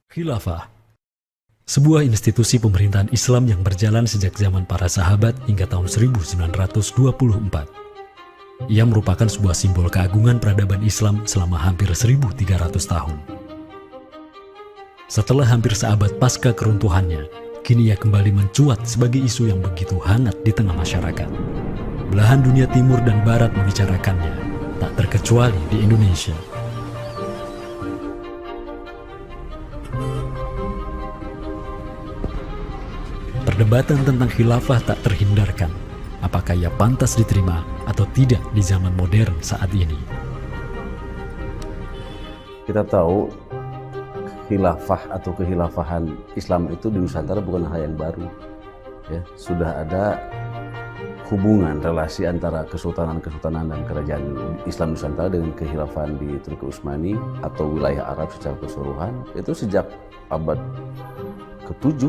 Khilafah, sebuah institusi pemerintahan Islam yang berjalan sejak zaman para sahabat hingga tahun 1924. Ia merupakan sebuah simbol keagungan peradaban Islam selama hampir 1300 tahun. Setelah hampir seabad pasca keruntuhannya, kini ia kembali mencuat sebagai isu yang begitu hangat di tengah masyarakat. Belahan dunia timur dan barat membicarakannya, tak terkecuali di Indonesia. Perdebatan tentang khilafah tak terhindarkan. Apakah ia pantas diterima atau tidak di zaman modern saat ini? Kita tahu khilafah atau kehilafahan Islam itu di Nusantara bukan hal yang baru. Ya, sudah ada hubungan relasi antara kesultanan-kesultanan dan kerajaan Islam Nusantara dengan kehilafahan di Turki Utsmani atau wilayah Arab secara keseluruhan itu sejak abad ke-7.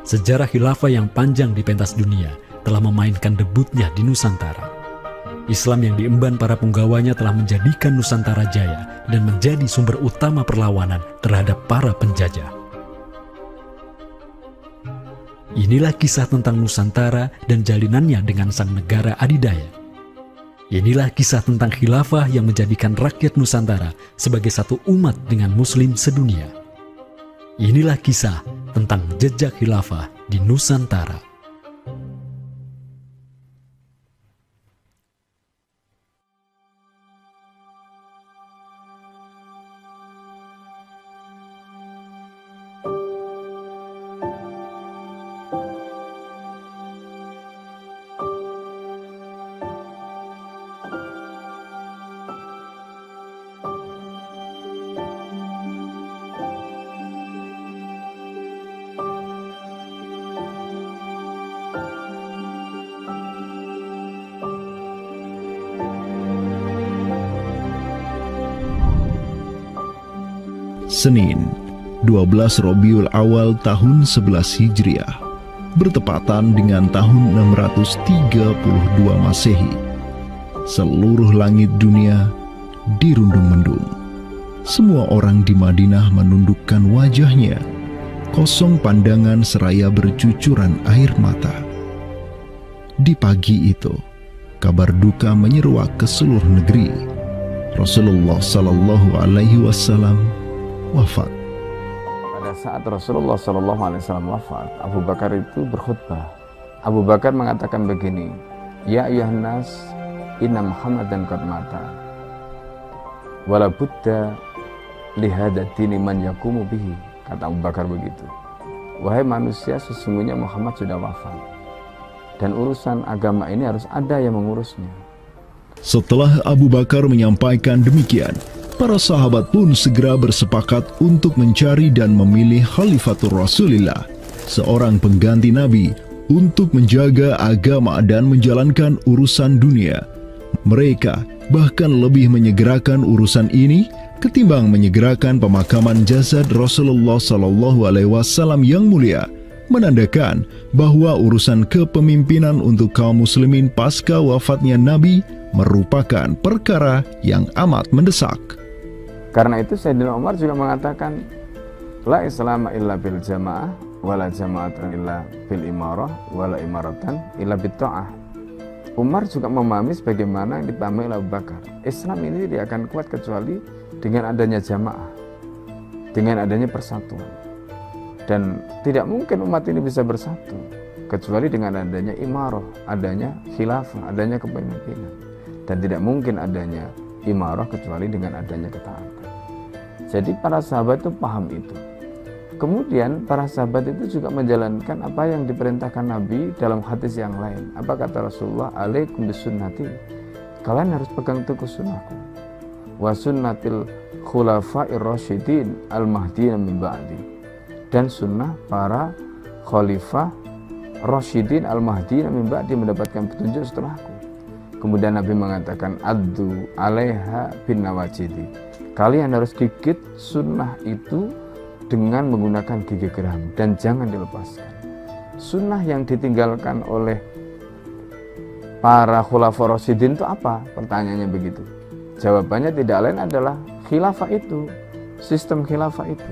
Sejarah khilafah yang panjang di pentas dunia telah memainkan debutnya di Nusantara. Islam yang diemban para punggawanya telah menjadikan Nusantara jaya dan menjadi sumber utama perlawanan terhadap para penjajah. Inilah kisah tentang Nusantara dan jalinannya dengan sang negara adidaya. Inilah kisah tentang khilafah yang menjadikan rakyat Nusantara sebagai satu umat dengan Muslim sedunia. Inilah kisah tentang jejak khilafah di Nusantara. Senin, 12 Rabiul Awal tahun 11 Hijriah, bertepatan dengan tahun 632 Masehi. Seluruh langit dunia dirundung mendung. Semua orang di Madinah menundukkan wajahnya, kosong pandangan seraya bercucuran air mata. Di pagi itu, kabar duka menyeruak ke seluruh negeri. Rasulullah Sallallahu Alaihi Wasallam wafat. Pada saat Rasulullah SAW wafat, Abu Bakar itu berkhutbah. Abu Bakar mengatakan begini, Ya ayuhan nas, inna Muhammadan qad mata, wala budda lihada dini man yakumu bihi. Kata Abu Bakar begitu. Wahai manusia, sesungguhnya Muhammad sudah wafat, dan urusan agama ini harus ada yang mengurusnya. Setelah Abu Bakar menyampaikan demikian, para sahabat pun segera bersepakat untuk mencari dan memilih Khalifatur Rasulillah, seorang pengganti Nabi, untuk menjaga agama dan menjalankan urusan dunia. Mereka bahkan lebih menyegerakan urusan ini ketimbang menyegerakan pemakaman jasad Rasulullah SAW yang mulia, menandakan bahwa urusan kepemimpinan untuk kaum muslimin pasca wafatnya Nabi merupakan perkara yang amat mendesak. Karena itu Sayyidina Umar juga mengatakan, La islama illa bil jamaah, wala jama'atan illa bil imarah, wala imaratan illa bil ta'ah. Umar juga memahami sebagaimana yang dipahami oleh Abu Bakar. Islam ini tidak akan kuat kecuali dengan adanya jamaah, dengan adanya persatuan. Dan tidak mungkin umat ini bisa bersatu kecuali dengan adanya imarah, adanya khilafah, adanya kepemimpinan. Dan tidak mungkin adanya imarah kecuali dengan adanya ketaatan. Jadi para sahabat itu paham itu. Kemudian para sahabat itu juga menjalankan apa yang diperintahkan Nabi dalam hadis yang lain. Apa kata Rasulullah? Alaikum bisunnati. Kalian harus pegang teguh sunnahku. Wa sunnatil khulafa'ir rasyidin al-mahdiyyin min ba'di. Dan sunnah para khalifah rasyidin al-mahdiyyin min ba'di, mendapatkan petunjuk setelahku. Kemudian Nabi mengatakan, Addu alaiha bin nawajidi. Kalian harus gigit sunnah itu dengan menggunakan gigi geram dan jangan dilepaskan. sunnah yang ditinggalkan oleh para khulafaur rasyidin itu apa? Pertanyaannya begitu. Jawabannya tidak lain adalah khilafah itu, sistem khilafah itu.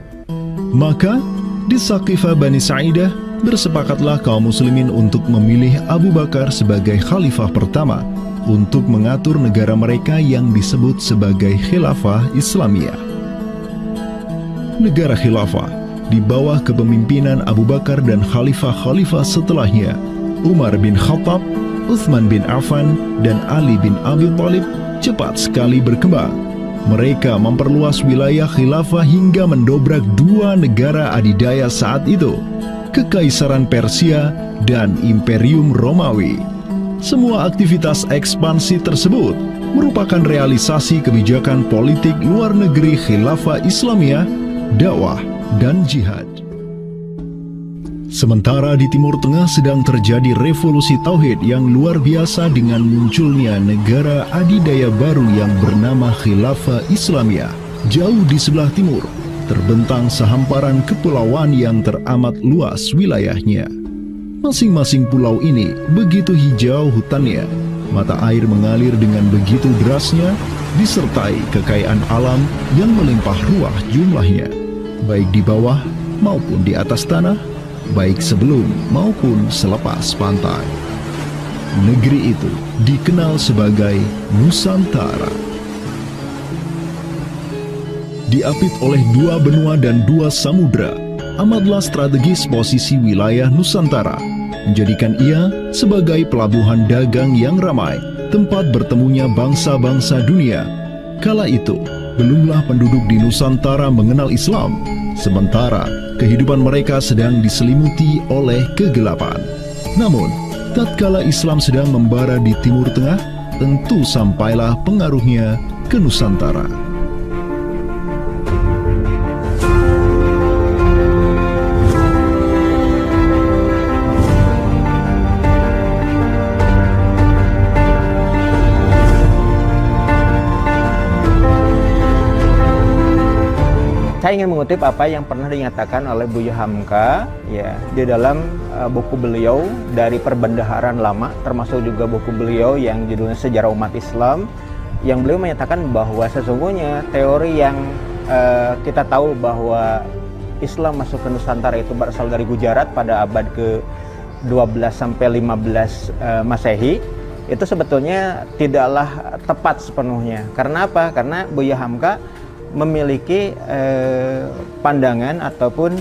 Maka di Saqifah Bani Sa'idah bersepakatlah kaum muslimin untuk memilih Abu Bakar sebagai khalifah pertama untuk mengatur negara mereka yang disebut sebagai khilafah Islamiyah. Negara khilafah di bawah kepemimpinan Abu Bakar dan khalifah-khalifah setelahnya, Umar bin Khattab, Utsman bin Affan, dan Ali bin Abi Thalib cepat sekali berkembang. Mereka memperluas wilayah khilafah hingga mendobrak dua negara adidaya saat itu, Kekaisaran Persia dan Imperium Romawi. Semua aktivitas ekspansi tersebut merupakan realisasi kebijakan politik luar negeri khilafah Islamiyah, dakwah, dan jihad. Sementara di Timur Tengah sedang terjadi revolusi tauhid yang luar biasa dengan munculnya negara adidaya baru yang bernama Khilafah Islamiyah. Jauh di sebelah timur, terbentang sehamparan kepulauan yang teramat luas wilayahnya. Masing-masing pulau ini begitu hijau hutannya, mata air mengalir dengan begitu derasnya, disertai kekayaan alam yang melimpah ruah jumlahnya, baik di bawah maupun di atas tanah, baik sebelum maupun selepas pantai. Negeri itu dikenal sebagai Nusantara. Diapit oleh dua benua dan dua samudra, amatlah strategis posisi wilayah Nusantara, menjadikan ia sebagai pelabuhan dagang yang ramai, tempat bertemunya bangsa-bangsa dunia. Kala itu, belumlah penduduk di Nusantara mengenal Islam, sementara kehidupan mereka sedang diselimuti oleh kegelapan. Namun, tatkala Islam sedang membara di Timur Tengah, tentu sampailah pengaruhnya ke Nusantara. Saya ingin mengutip apa yang pernah dinyatakan oleh Buya Hamka ya di dalam buku beliau dari Perbendaharaan Lama, termasuk juga buku beliau yang judulnya Sejarah Umat Islam, yang beliau menyatakan bahwa sesungguhnya teori yang kita tahu bahwa Islam masuk ke Nusantara itu berasal dari Gujarat pada abad ke-12 sampai 15 Masehi, itu sebetulnya tidaklah tepat sepenuhnya. Karena apa? Karena Buya Hamka memiliki pandangan ataupun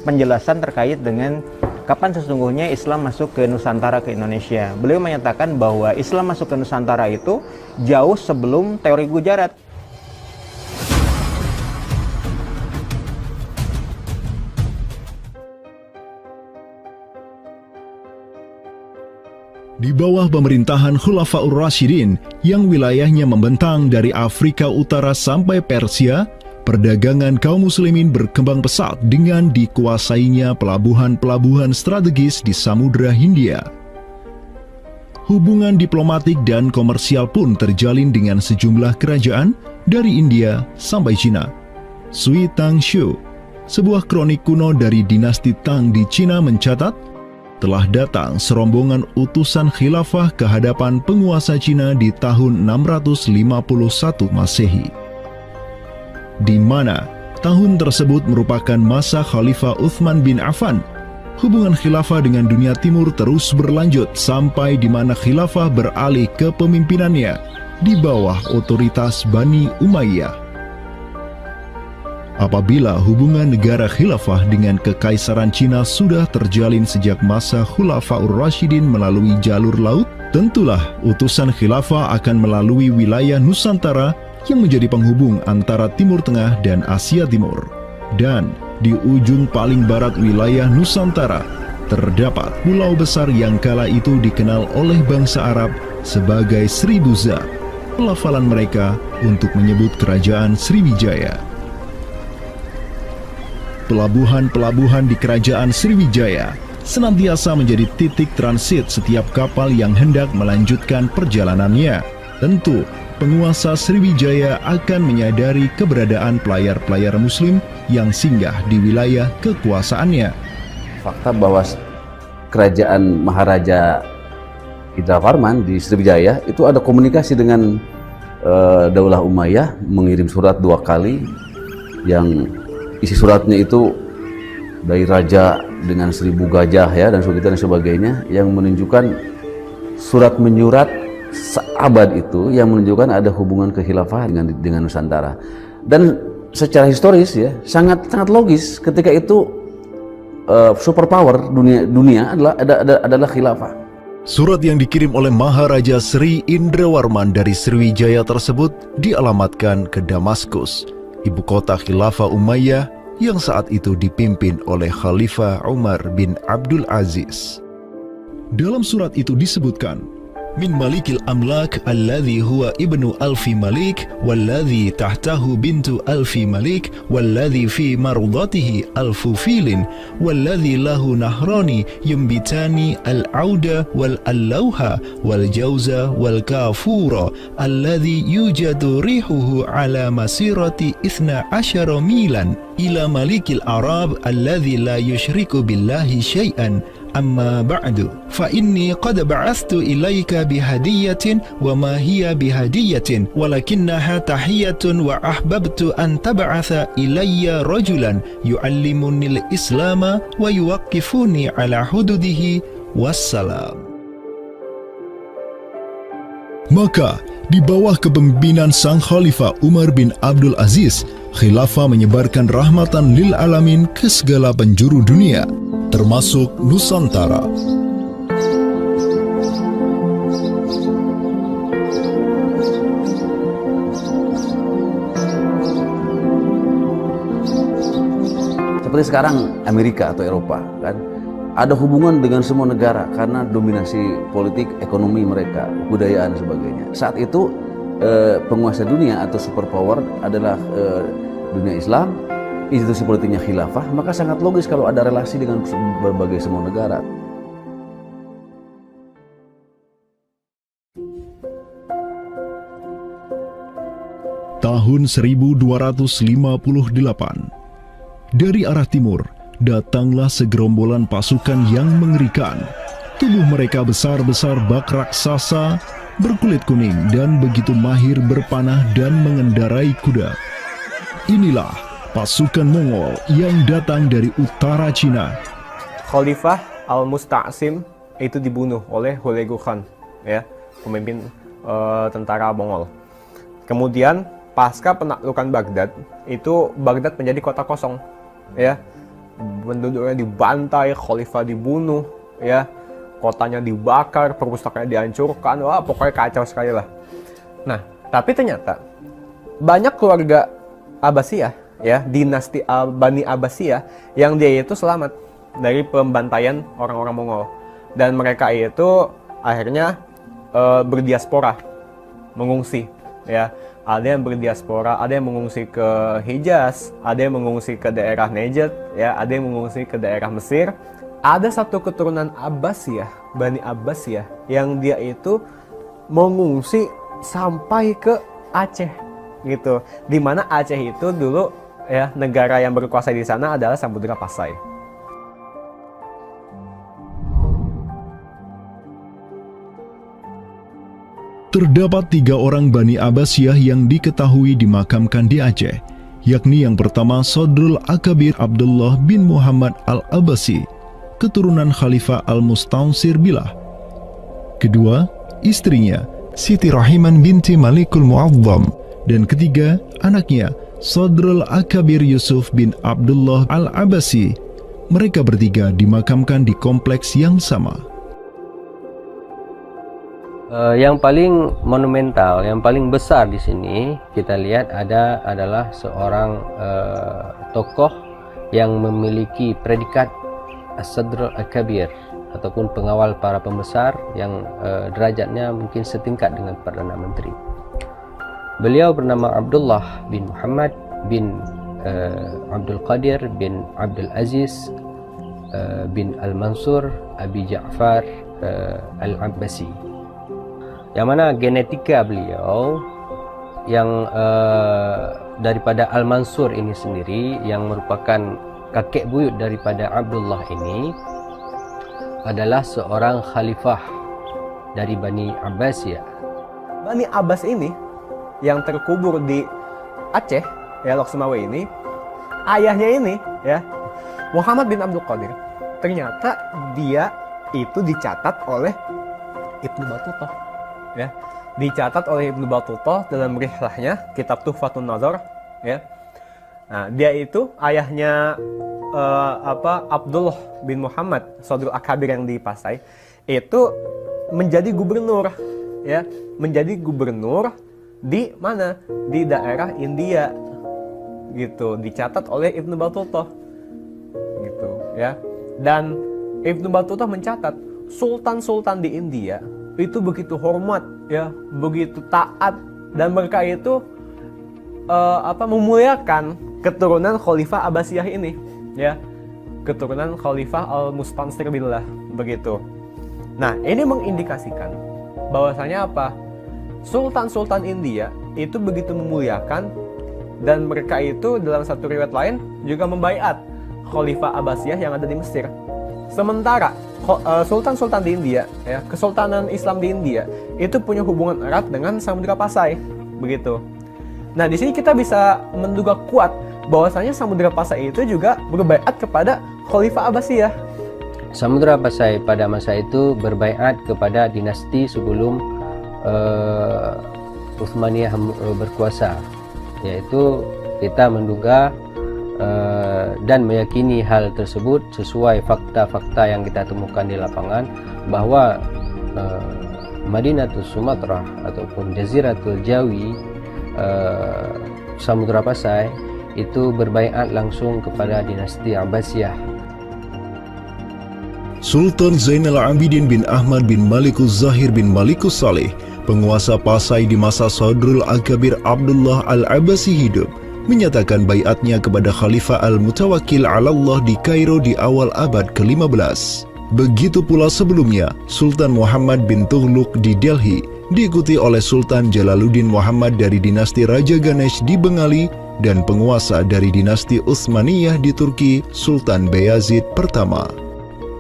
penjelasan terkait dengan kapan sesungguhnya Islam masuk ke Nusantara, ke Indonesia. Beliau menyatakan bahwa Islam masuk ke Nusantara itu jauh sebelum teori Gujarat. Di bawah pemerintahan Khulafaur Rasyidin yang wilayahnya membentang dari Afrika Utara sampai Persia, perdagangan kaum muslimin berkembang pesat dengan dikuasainya pelabuhan-pelabuhan strategis di Samudra Hindia. Hubungan diplomatik dan komersial pun terjalin dengan sejumlah kerajaan dari India sampai Cina. Sui Tang Xiu, sebuah kronik kuno dari dinasti Tang di Cina mencatat, telah datang serombongan utusan khilafah ke hadapan penguasa Cina di tahun 651 Masehi, di mana tahun tersebut merupakan masa Khalifah Utsman bin Affan. Hubungan khilafah dengan dunia timur terus berlanjut sampai di mana khilafah beralih ke pemimpinannya di bawah otoritas Bani Umayyah. Apabila hubungan negara khilafah dengan kekaisaran Cina sudah terjalin sejak masa Khulafaur Rasyidin melalui jalur laut, tentulah utusan khilafah akan melalui wilayah Nusantara yang menjadi penghubung antara Timur Tengah dan Asia Timur. Dan di ujung paling barat wilayah Nusantara, terdapat pulau besar yang kala itu dikenal oleh bangsa Arab sebagai Sribuza, pelafalan mereka untuk menyebut kerajaan Sriwijaya. Pelabuhan-pelabuhan di kerajaan Sriwijaya senantiasa menjadi titik transit setiap kapal yang hendak melanjutkan perjalanannya. Tentu, penguasa Sriwijaya akan menyadari keberadaan pelayar-pelayar muslim yang singgah di wilayah kekuasaannya. fakta bahwa kerajaan Maharaja Indravarman di Sriwijaya itu ada komunikasi dengan Daulah Umayyah, mengirim surat 2 kali yang isi suratnya itu dari raja dengan 1000 gajah ya dan sebagainya, yang menunjukkan surat menyurat seabad itu yang menunjukkan ada hubungan kekhilafahan dengan Nusantara. Dan secara historis ya sangat logis ketika itu superpower dunia adalah khilafah. Surat yang dikirim oleh Maharaja Sri Indrawarman dari Sriwijaya tersebut dialamatkan ke Damaskus, ibu kota Khilafah Umayyah yang saat itu dipimpin oleh Khalifah Umar bin Abdul Aziz. Dalam surat itu disebutkan, min malikil amlak alladhi huwa ibnu alfi malik walladhi tahtahu bintu alfi malik walladhi fi marudatihi alfu filin walladhi lahu nahrani yumbitani al-auda wal-allawha wal-jawza wal-kafura alladhi yujadu rihuhu ala masirati 12 milan ila malikil arab alladhi la yushriku billahi syai'an. Amma ba'du, fa inni qad ba'athtu ilayka bihadiyatin wa ma hiya bihadiyatin walakinnaha tahiyatun wa ahbabtu an tab'atha ilayya rajulan yu'allimuni al-islama wa yuwaqqifuni ala hududihi wassalam. Maka di bawah kepemimpinan sang Khalifah Umar bin Abdul Aziz, khilafah menyebarkan rahmatan lil alamin ke segala penjuru dunia, termasuk Nusantara. Seperti sekarang Amerika atau Eropa kan, ada hubungan dengan semua negara karena dominasi politik, ekonomi mereka, budayaan dan sebagainya. Saat itu penguasa dunia atau superpower adalah dunia Islam, institusi politiknya khilafah, maka sangat logis kalau ada relasi dengan berbagai semua negara. Tahun 1258, dari arah timur datanglah segerombolan pasukan yang mengerikan. Tubuh mereka besar-besar bak raksasa, berkulit kuning dan begitu mahir berpanah dan mengendarai kuda. Inilah pasukan Mongol yang datang dari utara Cina. Khalifah Al-Musta'sim itu dibunuh oleh Hulagu Khan, ya, pemimpin tentara Mongol. Kemudian pasca penaklukan Baghdad, itu Baghdad menjadi kota kosong, ya. Penduduknya dibantai, khalifah dibunuh, ya. Kotanya dibakar, perpustakaannya dihancurkan, wah pokoknya kacau sekali lah. Nah, tapi ternyata banyak keluarga Abbasiyah, ya, dinasti Bani Abbasiyah yang dia itu selamat dari pembantaian orang-orang Mongol, dan mereka itu akhirnya berdiaspora, mengungsi, ya. Ada yang berdiaspora, ada yang mengungsi ke Hijaz, ada yang mengungsi ke daerah Najd, ya, ada yang mengungsi ke daerah Mesir. Ada satu keturunan Abbasiyah, Bani Abbasiyah, yang dia itu mengungsi sampai ke Aceh, gitu. Dimana Aceh itu dulu, ya, negara yang berkuasa di sana adalah Samudra Pasai. Terdapat 3 orang Bani Abbasiyah yang diketahui dimakamkan di Aceh, yakni yang pertama Sodrul Akabir Abdullah bin Muhammad Al-Abbasi, keturunan Khalifah Al-Musta'sir Billah. Kedua, istrinya Siti Rahiman binti Malikul Mu'azzam, dan ketiga, anaknya Sodrul Akabir Yusuf bin Abdullah Al-Abbasi. Mereka bertiga dimakamkan di kompleks yang sama. Yang paling monumental, yang paling besar di sini kita lihat adalah seorang tokoh yang memiliki predikat As-Sadr Al-Kabir ataupun pengawal para pembesar yang derajatnya mungkin setingkat dengan Perdana Menteri. Beliau bernama Abdullah bin Muhammad bin Abdul Qadir bin Abdul Aziz bin Al-Mansur Abi Ja'far Al-Abbasi, yang mana genetika beliau yang daripada Al-Mansur ini sendiri yang merupakan kakek buyut daripada Abdullah ini adalah seorang khalifah dari Bani Abbasiyah. Bani Abbas ini yang terkubur di Aceh, ya, Lok Sumawe ini, ayahnya ini, ya, Muhammad bin Abdul Qadir. Ternyata dia itu dicatat oleh Ibnu Battuta, ya, dicatat oleh Ibnu Battuta dalam rihlahnya kitab Tuhfatun Nazar, ya. Nah, dia itu ayahnya Abdullah bin Muhammad Sodrul Akabir yang di Pasai itu menjadi gubernur, ya, menjadi gubernur di mana, di daerah India, gitu, dicatat oleh Ibnu Battuta, gitu, ya. Dan Ibnu Battuta mencatat sultan-sultan di India itu begitu hormat, ya, begitu taat, dan mereka itu memuliakan keturunan Khalifah Abbasiyah ini, ya, keturunan Khalifah Al-Mustansir billah, begitu. Nah, ini mengindikasikan bahwasanya apa? Sultan-sultan India itu begitu memuliakan, dan mereka itu dalam satu riwayat lain juga membaiat Khalifah Abbasiyah yang ada di Mesir. Sementara sultan-sultan di India, ya, Kesultanan Islam di India itu punya hubungan erat dengan Samudra Pasai, begitu. Nah, di sini kita bisa menduga kuat bahwasanya Samudra Pasai itu juga berbaiat kepada Khalifah Abbasiyah. Samudra Pasai pada masa itu berbaiat kepada dinasti sebelum Utsmaniyah berkuasa, yaitu kita menduga dan meyakini hal tersebut sesuai fakta-fakta yang kita temukan di lapangan bahwa Madinatul Sumatera ataupun Jaziratul Jawi, Samudra Pasai itu berbaiat langsung kepada dinasti Abbasiyah. Sultan Zainal Abidin bin Ahmad bin Malikus Zahir bin Malikus Saleh, penguasa Pasai di masa Sodrul Akabir Abdullah Al-Abbasi hidup, menyatakan baiatnya kepada Khalifah Al-Mutawakkil 'alallah di Kairo di awal abad ke-15. Begitu pula sebelumnya, Sultan Muhammad bin Tughluk di Delhi diikuti oleh Sultan Jalaluddin Muhammad dari dinasti Raja Ganesh di Bengali dan penguasa dari dinasti Utsmaniyah di Turki, Sultan Bayazid pertama.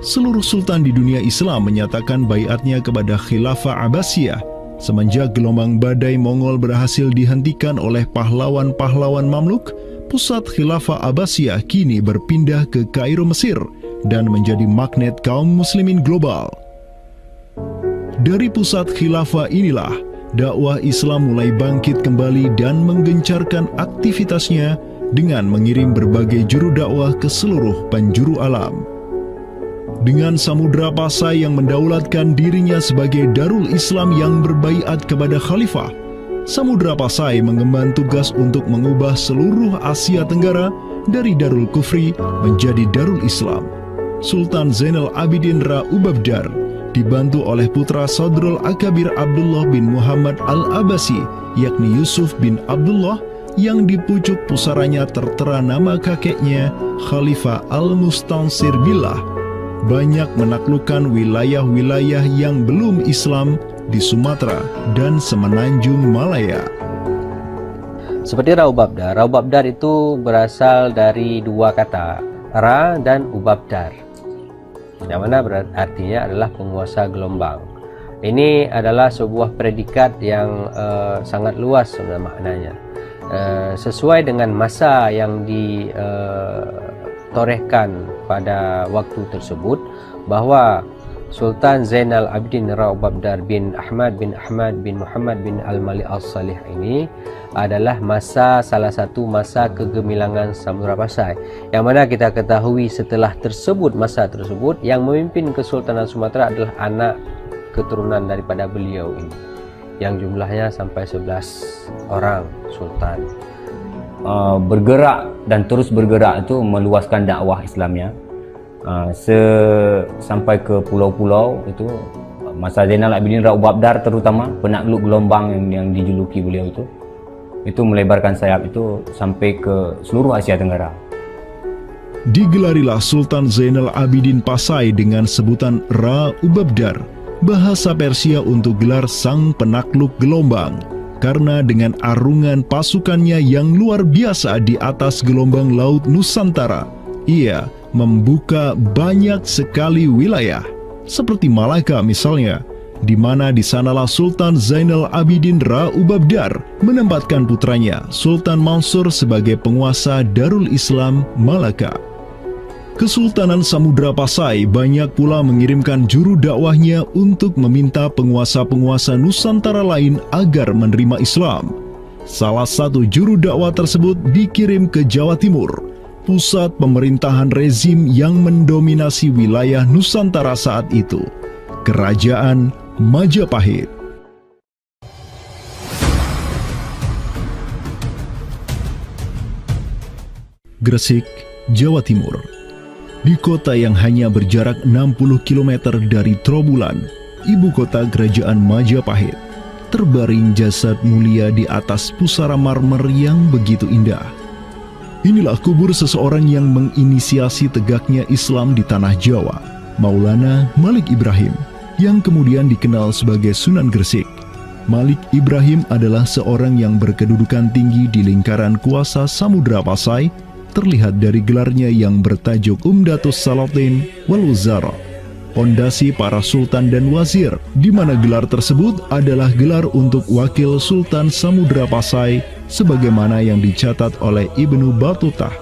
Seluruh sultan di dunia Islam menyatakan baiatnya kepada Khilafah Abbasiyah semenjak gelombang badai Mongol berhasil dihentikan oleh pahlawan-pahlawan Mamluk. Pusat Khilafah Abbasiyah kini berpindah ke Kairo, Mesir, dan menjadi magnet kaum muslimin global. Dari pusat khilafah inilah dakwah Islam mulai bangkit kembali dan menggencarkan aktivitasnya dengan mengirim berbagai juru dakwah ke seluruh penjuru alam. Dengan Samudra Pasai yang mendaulatkan dirinya sebagai Darul Islam yang berbaiat kepada Khalifah, Samudra Pasai mengemban tugas untuk mengubah seluruh Asia Tenggara dari Darul Kufri menjadi Darul Islam. Sultan Zainal Abidin Ra Ubabdar dibantu oleh putra Sodrul Akabir Abdullah bin Muhammad Al-Abbasi, yakni Yusuf bin Abdullah, yang di pucuk pusaranya tertera nama kakeknya Khalifah Al-Mustansir billah, banyak menaklukkan wilayah-wilayah yang belum Islam di Sumatera dan Semenanjung Malaya. Seperti Ra Ubabdar. Ra Ubabdar itu berasal dari dua kata, Ra dan Ubabdar, yang mana artinya adalah penguasa gelombang. Ini adalah sebuah predikat yang sangat luas sebenarnya maknanya. Sesuai dengan masa yang ditorehkan pada waktu tersebut, bahwa Sultan Zainal Abidin Ra Ubabdar bin Ahmad bin Muhammad bin Al-Malik Al-Salih ini adalah salah satu masa kegemilangan Samudra Pasai, yang mana kita ketahui setelah masa tersebut yang memimpin Kesultanan Sumatera adalah anak keturunan daripada beliau ini, yang jumlahnya sampai 11 orang sultan. Bergerak dan terus bergerak itu meluaskan dakwah Islamnya sampai ke pulau-pulau. Itu masa Zainal Abidin Ra Ubabdar, terutama penakluk gelombang yang dijuluki beliau itu melebarkan sayap itu sampai ke seluruh Asia Tenggara. Digelarilah Sultan Zainal Abidin Pasai dengan sebutan Ra Ubabdar, bahasa Persia untuk gelar sang penakluk gelombang, karena dengan arungan pasukannya yang luar biasa di atas gelombang laut Nusantara, Ia membuka banyak sekali wilayah, seperti Malaka misalnya, di mana di sanalah Sultan Zainal Abidin Ra Ubabdar menempatkan putranya Sultan Mansur sebagai penguasa Darul Islam Malaka. Kesultanan Samudra Pasai banyak pula mengirimkan juru dakwahnya untuk meminta penguasa-penguasa Nusantara lain agar menerima Islam. Salah satu juru dakwah tersebut dikirim ke Jawa Timur, pusat pemerintahan rezim yang mendominasi wilayah Nusantara saat itu, Kerajaan Majapahit. Gresik, Jawa Timur. Di kota yang hanya berjarak 60 km dari Trowulan, ibu kota Kerajaan Majapahit, terbaring jasad mulia di atas pusara marmer yang begitu indah. Inilah kubur seseorang yang menginisiasi tegaknya Islam di tanah Jawa, Maulana Malik Ibrahim, yang kemudian dikenal sebagai Sunan Gresik. Malik Ibrahim adalah seorang yang berkedudukan tinggi di lingkaran kuasa Samudra Pasai, terlihat dari gelarnya yang bertajuk Umdatus Salatin wal Wuzara, pondasi para sultan dan wazir, di mana gelar tersebut adalah gelar untuk wakil Sultan Samudra Pasai, sebagaimana yang dicatat oleh Ibnu Battuta.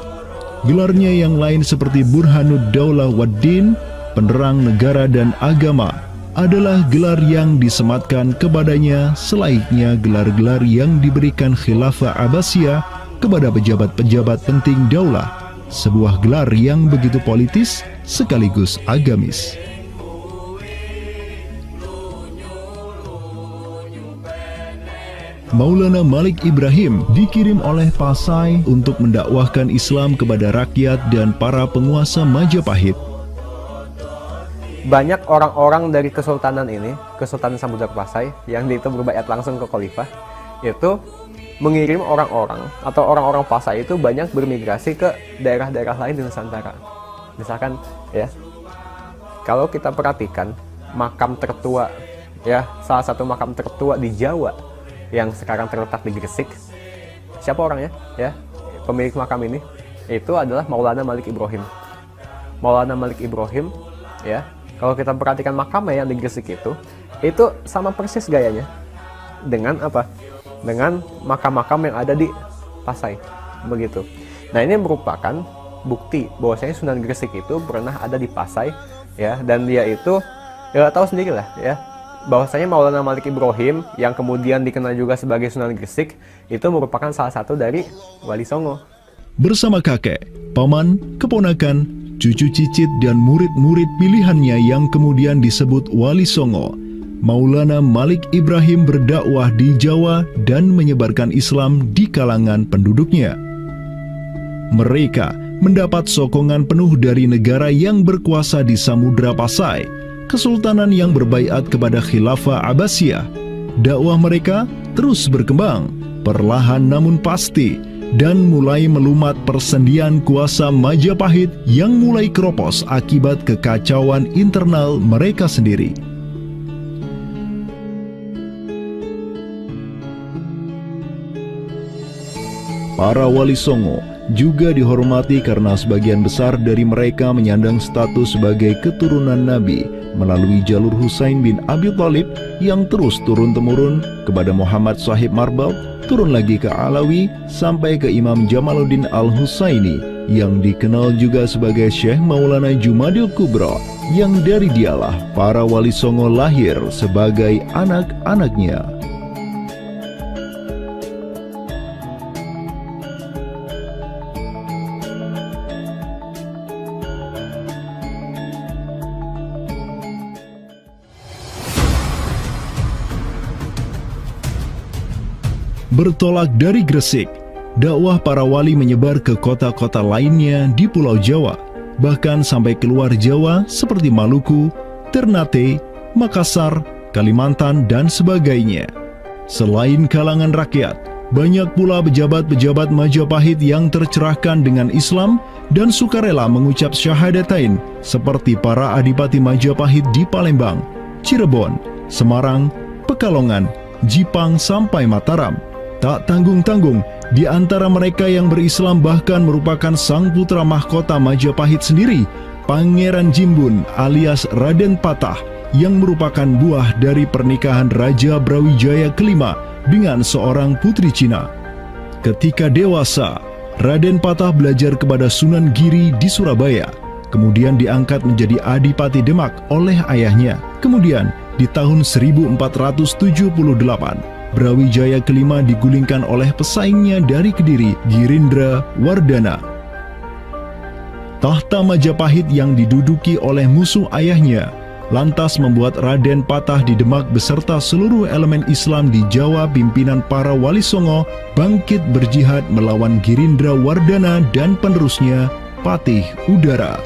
Gelarnya yang lain seperti Burhanud Daulah Waddin, penerang negara dan agama, adalah gelar yang disematkan kepadanya selayaknya gelar-gelar yang diberikan Khilafah Abbasiyah kepada pejabat-pejabat penting daulah, sebuah gelar yang begitu politis sekaligus agamis. Maulana Malik Ibrahim dikirim oleh Pasai untuk mendakwahkan Islam kepada rakyat dan para penguasa Majapahit. Banyak orang-orang dari kesultanan ini, Kesultanan Samudra Pasai, yang itu berbaiat langsung ke khalifah, itu mengirim orang-orang atau orang-orang Pasai itu banyak bermigrasi ke daerah-daerah lain di Nusantara. Misalkan ya, kalau kita perhatikan makam tertua, ya salah satu makam tertua di Jawa yang sekarang terletak di Gresik, siapa orangnya? Ya, pemilik makam ini itu adalah Maulana Malik Ibrahim. Maulana Malik Ibrahim, ya, kalau kita perhatikan makamnya yang di Gresik itu sama persis gayanya dengan apa? Dengan makam-makam yang ada di Pasai, begitu. Nah, ini merupakan bukti bahwasanya Sunan Gresik itu pernah ada di Pasai, ya, dan dia itu ya tahu sendiri lah, ya, bahwasanya Maulana Malik Ibrahim yang kemudian dikenal juga sebagai Sunan Gresik itu merupakan salah satu dari Wali Songo. Bersama kakek, paman, keponakan, cucu cicit dan murid-murid pilihannya yang kemudian disebut Wali Songo, Maulana Malik Ibrahim berdakwah di Jawa dan menyebarkan Islam di kalangan penduduknya. Mereka mendapat sokongan penuh dari negara yang berkuasa di Samudra Pasai, kesultanan yang berbaiat kepada Khilafah Abbasiyah. Dakwah mereka terus berkembang, perlahan namun pasti, dan mulai melumat persendian kuasa Majapahit yang mulai keropos akibat kekacauan internal mereka sendiri. Para Wali Songo juga dihormati karena sebagian besar dari mereka menyandang status sebagai keturunan Nabi melalui jalur Husain bin Abi Thalib yang terus turun-temurun kepada Muhammad Sahib Marbal, turun lagi ke Alawi sampai ke Imam Jamaluddin Al-Husaini yang dikenal juga sebagai Syekh Maulana Jumadil Kubra, yang dari dialah para Wali Songo lahir sebagai anak-anaknya. Bertolak dari Gresik, dakwah para wali menyebar ke kota-kota lainnya di Pulau Jawa, bahkan sampai keluar Jawa seperti Maluku, Ternate, Makassar, Kalimantan, dan sebagainya. Selain kalangan rakyat, banyak pula pejabat-pejabat Majapahit yang tercerahkan dengan Islam dan sukarela mengucap syahadatain, seperti para adipati Majapahit di Palembang, Cirebon, Semarang, Pekalongan, Jipang, sampai Mataram. Tak tanggung-tanggung, di antara mereka yang berislam bahkan merupakan sang putra mahkota Majapahit sendiri, Pangeran Jimbun alias Raden Patah, yang merupakan buah dari pernikahan Raja Brawijaya kelima dengan seorang putri Cina. Ketika dewasa, Raden Patah belajar kepada Sunan Giri di Surabaya, kemudian diangkat menjadi Adipati Demak oleh ayahnya. Kemudian di tahun 1478, Brawijaya kelima digulingkan oleh pesaingnya dari Kediri, Girindra Wardana. Tahta Majapahit yang diduduki oleh musuh ayahnya lantas membuat Raden Patah di Demak beserta seluruh elemen Islam di Jawa pimpinan para Wali Songo bangkit berjihad melawan Girindra Wardana dan penerusnya Patih Udara.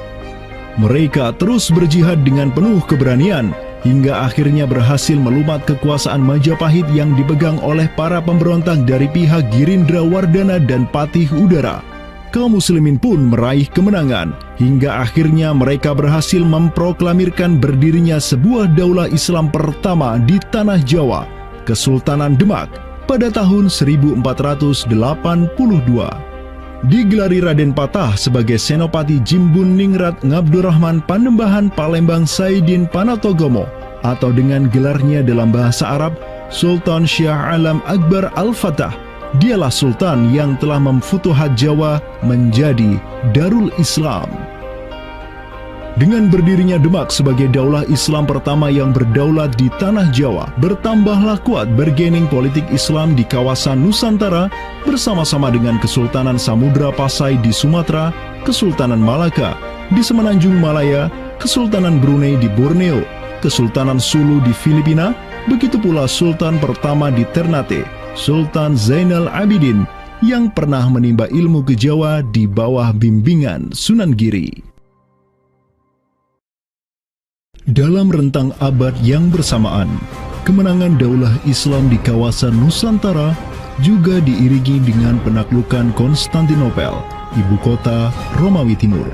Mereka terus berjihad dengan penuh keberanian hingga akhirnya berhasil melumat kekuasaan Majapahit yang dipegang oleh para pemberontak dari pihak Girindra Wardana dan Patih Udara. Kaum muslimin pun meraih kemenangan hingga akhirnya mereka berhasil memproklamirkan berdirinya sebuah daulah Islam pertama di tanah Jawa, Kesultanan Demak, pada tahun 1482. Digelari Raden Patah sebagai Senopati Jimbun Ningrat Ngabdurrahman Panembahan Palembang Saidin Panatogomo, atau dengan gelarnya dalam bahasa Arab Sultan Syah Alam Akbar Al-Fatah. Dialah Sultan yang telah memfutuhat Jawa menjadi Darul Islam. Dengan berdirinya Demak sebagai daulah Islam pertama yang berdaulat di tanah Jawa, bertambahlah kuat bargaining politik Islam di kawasan Nusantara bersama-sama dengan Kesultanan Samudra Pasai di Sumatera, Kesultanan Malaka di Semenanjung Malaya, Kesultanan Brunei di Borneo, Kesultanan Sulu di Filipina, begitu pula Sultan pertama di Ternate, Sultan Zainal Abidin, yang pernah menimba ilmu ke Jawa di bawah bimbingan Sunan Giri. Dalam rentang abad yang bersamaan, kemenangan daulah Islam di kawasan Nusantara juga diiringi dengan penaklukan Konstantinopel, ibu kota Romawi Timur,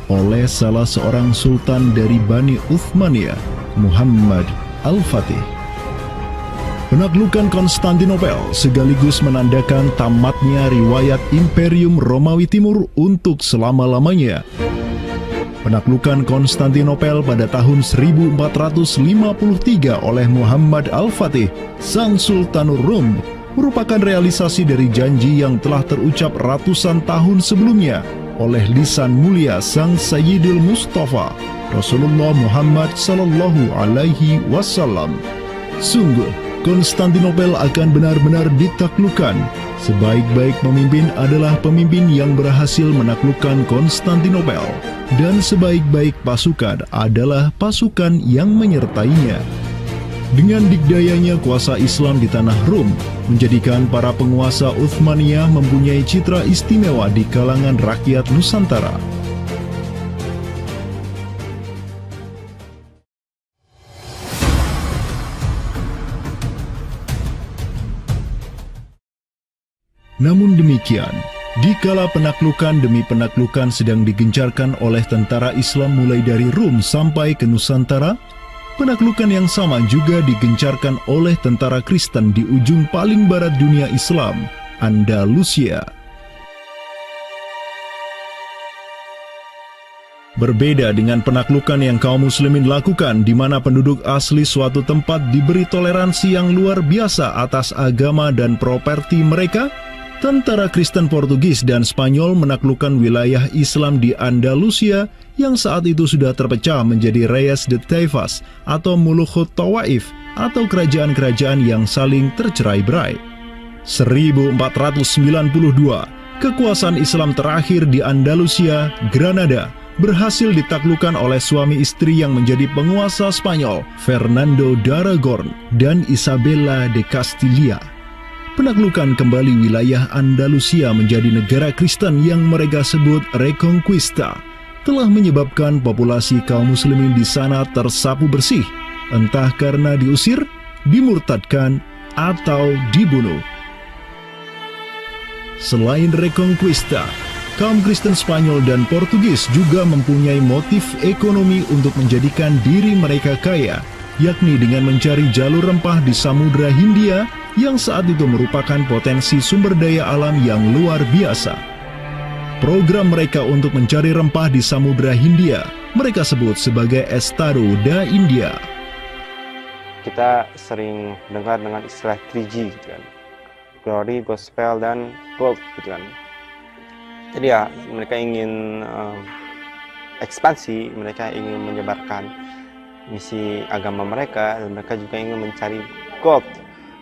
oleh salah seorang sultan dari Bani Uthmaniyah, Muhammad Al-Fatih. Penaklukan Konstantinopel sekaligus menandakan tamatnya riwayat Imperium Romawi Timur untuk selama-lamanya. Penaklukan Konstantinopel pada tahun 1453 oleh Muhammad Al-Fatih, sang Sultanur Rum, merupakan realisasi dari janji yang telah terucap ratusan tahun sebelumnya oleh lisan mulia sang Sayyidul Mustafa, Rasulullah Muhammad Sallallahu Alaihi Wasallam. Sungguh, Konstantinopel akan benar-benar ditaklukkan. Sebaik-baik pemimpin adalah pemimpin yang berhasil menaklukkan Konstantinopel, dan sebaik-baik pasukan adalah pasukan yang menyertainya. Dengan dikdayanya kuasa Islam di tanah Rum, menjadikan para penguasa Uthmaniyah mempunyai citra istimewa di kalangan rakyat Nusantara. Namun demikian, dikala penaklukan demi penaklukan sedang digencarkan oleh tentara Islam mulai dari Rum sampai ke Nusantara, penaklukan yang sama juga digencarkan oleh tentara Kristen di ujung paling barat dunia Islam, Andalusia. Berbeda dengan penaklukan yang kaum muslimin lakukan, di mana penduduk asli suatu tempat diberi toleransi yang luar biasa atas agama dan properti mereka, tentara Kristen Portugis dan Spanyol menaklukkan wilayah Islam di Andalusia yang saat itu sudah terpecah menjadi Reyes de Taifas atau Mulukhut Tawaif atau kerajaan-kerajaan yang saling tercerai-berai. 1492, kekuasaan Islam terakhir di Andalusia, Granada, berhasil ditaklukkan oleh suami istri yang menjadi penguasa Spanyol, Fernando de Aragorn dan Isabella de Castilla. Penaklukan kembali wilayah Andalusia menjadi negara Kristen yang mereka sebut Reconquista telah menyebabkan populasi kaum muslimin di sana tersapu bersih, entah karena diusir, dimurtadkan, atau dibunuh. Selain Reconquista, kaum Kristen Spanyol dan Portugis juga mempunyai motif ekonomi untuk menjadikan diri mereka kaya, yakni dengan mencari jalur rempah di Samudra Hindia yang saat itu merupakan potensi sumber daya alam yang luar biasa. Program mereka untuk mencari rempah di Samudra Hindia mereka sebut sebagai Estado da India. Kita sering dengar dengan istilah 3G gitu kan. Glory, Gospel, dan Gold gitu kan. Jadi ya mereka ingin ekspansi, mereka ingin menyebarkan misi agama mereka, dan mereka juga ingin mencari gold.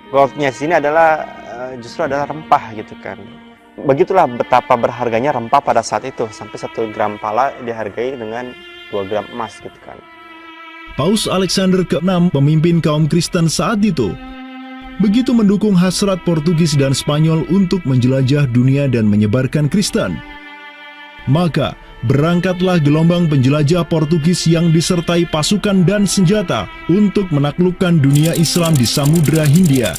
Goldnya sini adalah justru adalah rempah gitu kan. Begitulah betapa berharganya rempah pada saat itu, sampai 1 gram pala dihargai dengan 2 gram emas gitu kan. Paus Alexander ke-6, pemimpin kaum Kristen saat itu, begitu mendukung hasrat Portugis dan Spanyol untuk menjelajah dunia dan menyebarkan Kristen. Maka, berangkatlah gelombang penjelajah Portugis yang disertai pasukan dan senjata untuk menaklukkan dunia Islam di Samudra Hindia.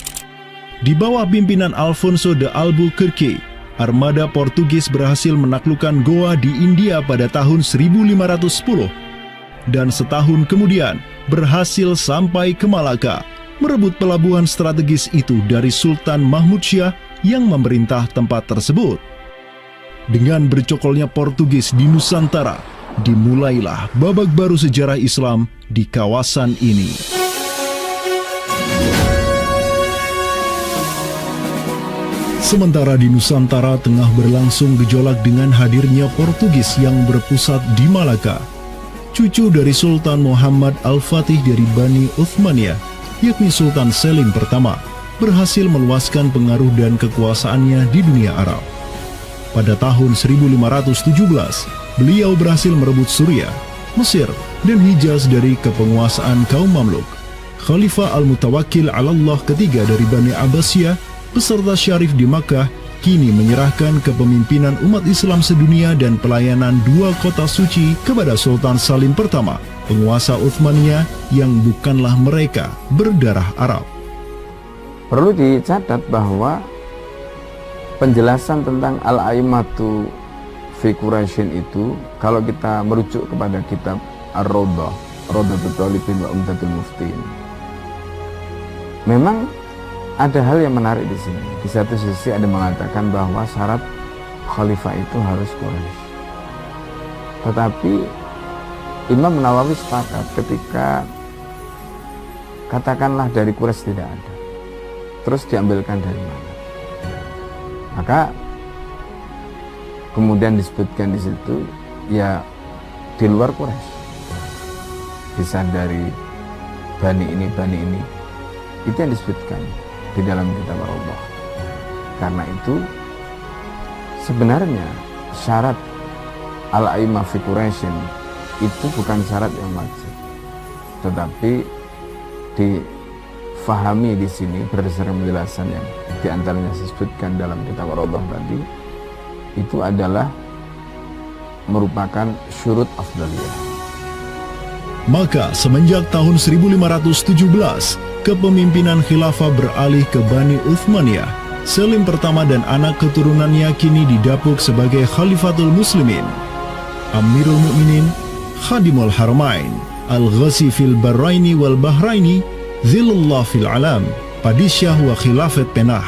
Di bawah pimpinan Alfonso de Albuquerque, armada Portugis berhasil menaklukkan Goa di India pada tahun 1510. Dan setahun kemudian berhasil sampai ke Malaka, merebut pelabuhan strategis itu dari Sultan Mahmud Syah yang memerintah tempat tersebut. Dengan bercokolnya Portugis di Nusantara, dimulailah babak baru sejarah Islam di kawasan ini. Sementara di Nusantara tengah berlangsung gejolak dengan hadirnya Portugis yang berpusat di Malaka, cucu dari Sultan Muhammad Al-Fatih dari Bani Uthmaniyah, yakni Sultan Selim pertama, berhasil meluaskan pengaruh dan kekuasaannya di dunia Arab. Pada tahun 1517, beliau berhasil merebut Suriah, Mesir, dan Hijaz dari kepenguasaan kaum Mamluk. Khalifah Al-Mutawakkil 'alallah ketiga dari Bani Abbasiyah beserta Syarif di Makkah kini menyerahkan kepemimpinan umat Islam sedunia dan pelayanan 2 kota suci kepada Sultan Salim pertama, penguasa Uthmaniyah yang bukanlah mereka berdarah Arab. Perlu dicatat bahwa penjelasan tentang Al-A'immatu fi Quraisyin itu, kalau kita merujuk kepada kitab Ar-Rawdah, Rawdatul Talibin wa Umdatul Muftin, memang ada hal yang menarik di sini. Di satu sisi ada mengatakan bahwa syarat khalifah itu harus Quraisy. Tetapi Imam Nawawi sepakat ketika katakanlah dari Quraisy tidak ada, terus diambilkan dari mana? Maka kemudian disebutkan di situ ya di luar Quraisy, bisa dari bani ini itu yang disebutkan di dalam kitab Allah. Karena itu sebenarnya syarat al-a'immah fi Quraisyin itu bukan syarat yang wajib, tetapi difahami di sini berdasarkan penjelasan yang diantaranya disebutkan dalam kitab Allah tadi, itu adalah merupakan syurut afdaliyah. Maka semenjak tahun 1517, kepemimpinan khilafah beralih ke Bani Uthmaniyah. Selim pertama dan anak keturunannya kini didapuk sebagai Khalifatul Muslimin, Amirul Mukminin, Khadimul Haramain, Al-Ghazi fil Bahraini wal Bahraini, Zilullah fil Alam, Padisyah wa Khilafat Penah.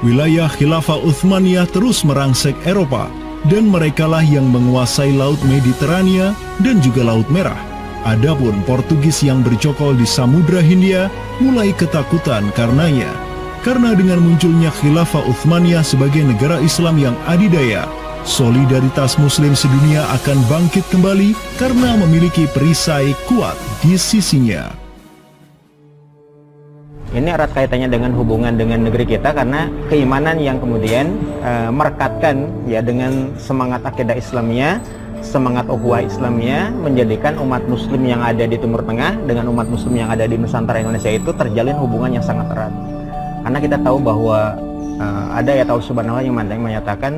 Wilayah Khilafah Uthmaniyah terus merangsek Eropa, dan merekalah yang menguasai Laut Mediterania dan juga Laut Merah. Adapun Portugis yang bercokol di Samudra Hindia mulai ketakutan karenanya. Karena dengan munculnya Khilafah Uthmaniyah sebagai negara Islam yang adidaya, solidaritas Muslim sedunia akan bangkit kembali karena memiliki perisai kuat di sisinya. Ini erat kaitannya dengan hubungan dengan negeri kita, karena keimanan yang kemudian merekatkan ya dengan semangat akidah Islamiyah, semangat ukhuwah Islamiyah, menjadikan umat Muslim yang ada di Timur Tengah dengan umat Muslim yang ada di Nusantara Indonesia itu terjalin hubungan yang sangat erat. Karena kita tahu bahwa ada ayat Allah Subhanahu wa Ta'ala yang menyatakan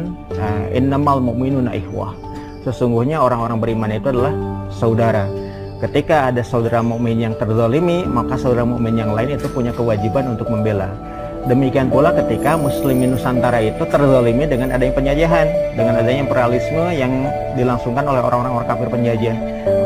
innamal mu'minuna ikhwah. Sesungguhnya orang-orang beriman itu adalah saudara. Ketika ada saudara mukmin yang terzalimi, maka saudara mukmin yang lain itu punya kewajiban untuk membela. Demikian pula ketika muslimin Nusantara itu terzalimi dengan adanya penjajahan, dengan adanya imperialisme yang dilangsungkan oleh orang-orang kafir penjajah,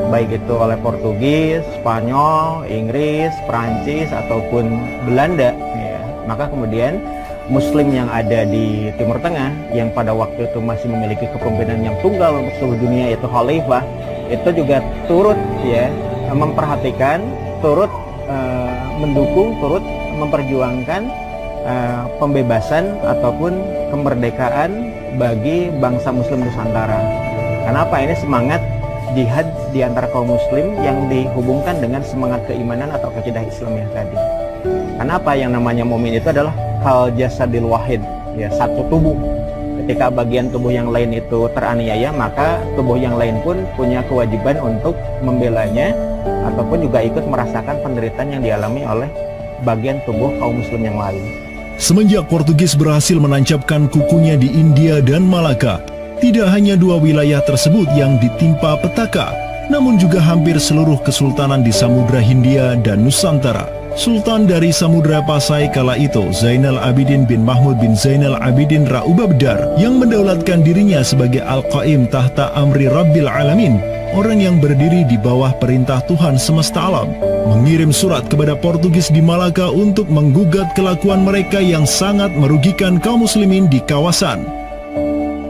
baik itu oleh Portugis, Spanyol, Inggris, Prancis ataupun Belanda ya. Maka kemudian Muslim yang ada di Timur Tengah yang pada waktu itu masih memiliki kepemimpinan yang tunggal untuk seluruh dunia, yaitu khalifah, itu juga turut ya memperhatikan, turut mendukung, turut memperjuangkan pembebasan ataupun kemerdekaan bagi bangsa Muslim Nusantara. Kenapa? Ini semangat jihad di antara kaum Muslim yang dihubungkan dengan semangat keimanan atau akidah Islam yang tadi. Kenapa? Yang namanya mukmin itu adalah kal jasadil wahid, ya, satu tubuh. Ketika bagian tubuh yang lain itu teraniaya, maka tubuh yang lain pun punya kewajiban untuk membelanya ataupun juga ikut merasakan penderitaan yang dialami oleh bagian tubuh kaum Muslim yang lain. Semenjak Portugis berhasil menancapkan kukunya di India dan Malaka, tidak hanya dua wilayah tersebut yang ditimpa petaka, namun juga hampir seluruh kesultanan di Samudra Hindia dan Nusantara. Sultan dari Samudra Pasai kala itu, Zainal Abidin bin Mahmud bin Zainal Abidin Ra Ubabdar, yang mendaulatkan dirinya sebagai Al-Qaim tahta Amri Rabbil Alamin, orang yang berdiri di bawah perintah Tuhan semesta alam, mengirim surat kepada Portugis di Malaka untuk menggugat kelakuan mereka yang sangat merugikan kaum muslimin di kawasan.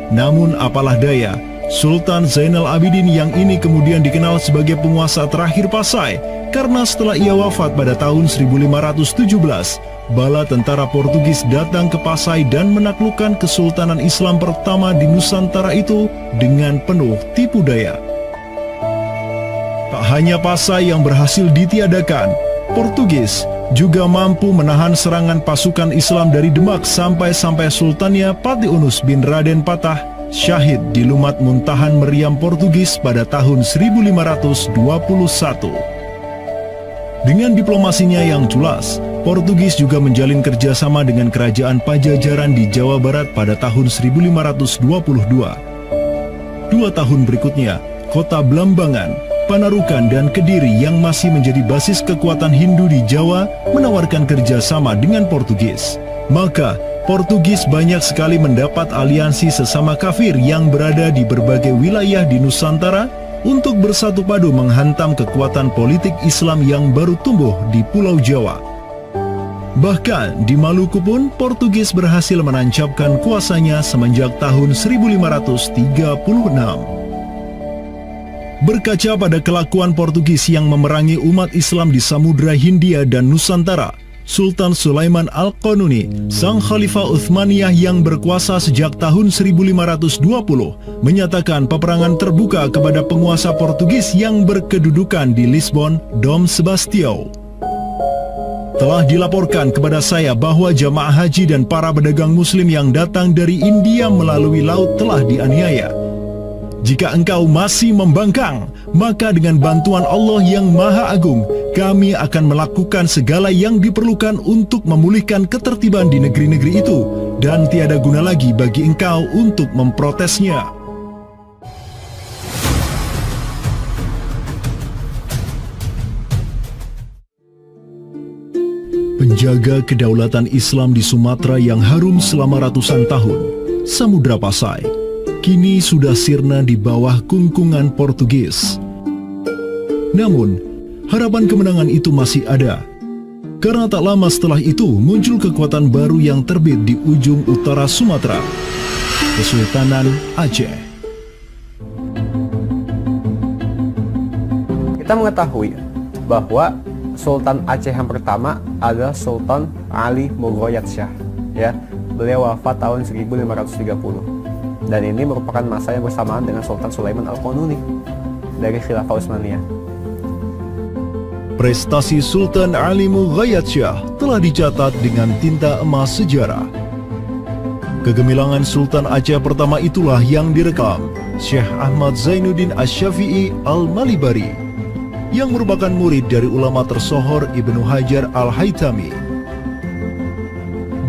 Namun apalah daya, Sultan Zainal Abidin yang ini kemudian dikenal sebagai penguasa terakhir Pasai, karena setelah ia wafat pada tahun 1517, bala tentara Portugis datang ke Pasai dan menaklukkan kesultanan Islam pertama di Nusantara itu dengan penuh tipu daya. Tak hanya Pasai yang berhasil ditiadakan, Portugis juga mampu menahan serangan pasukan Islam dari Demak sampai Sultannya Patiunus bin Raden Patah syahid di Lumat Muntahan Meriam Portugis pada tahun 1521. Dengan diplomasinya yang jelas, Portugis juga menjalin kerjasama dengan kerajaan Pajajaran di Jawa Barat pada tahun 1522. 2 tahun berikutnya, kota Blambangan, Panarukan, dan Kediri yang masih menjadi basis kekuatan Hindu di Jawa menawarkan kerjasama dengan Portugis. Maka, Portugis banyak sekali mendapat aliansi sesama kafir yang berada di berbagai wilayah di Nusantara untuk bersatu padu menghantam kekuatan politik Islam yang baru tumbuh di Pulau Jawa. Bahkan di Maluku pun Portugis berhasil menancapkan kuasanya semenjak tahun 1536. Berkaca pada kelakuan Portugis yang memerangi umat Islam di Samudra Hindia dan Nusantara, Sultan Sulaiman Al-Qanuni, sang Khalifah Uthmaniyah yang berkuasa sejak tahun 1520, menyatakan peperangan terbuka kepada penguasa Portugis yang berkedudukan di Lisbon, Dom Sebastião. Telah dilaporkan kepada saya bahwa jamaah haji dan para pedagang muslim yang datang dari India melalui laut telah dianiaya. Jika engkau masih membangkang, maka dengan bantuan Allah yang Maha Agung, kami akan melakukan segala yang diperlukan untuk memulihkan ketertiban di negeri-negeri itu, dan tiada guna lagi bagi engkau untuk memprotesnya. Penjaga kedaulatan Islam di Sumatera yang harum selama ratusan tahun, Samudra Pasai, kini sudah sirna di bawah kungkungan Portugis. Namun, harapan kemenangan itu masih ada. Karena tak lama setelah itu muncul kekuatan baru yang terbit di ujung utara Sumatera, Kesultanan Aceh. Kita mengetahui bahwa Sultan Aceh yang pertama adalah Sultan Ali Mughayat Shah. Ya, beliau wafat tahun 1530. Dan ini merupakan masa yang bersamaan dengan Sultan Sulaiman Al-Qanuni dari Khilafah Utsmaniyah. Prestasi Sultan Ali Mughayat Shah telah dicatat dengan tinta emas sejarah. Kegemilangan Sultan Aceh pertama itulah yang direkam Syekh Ahmad Zainuddin Asy-Syafi'i Al-Malibari, yang merupakan murid dari ulama tersohor Ibnu Hajar Al-Haytami.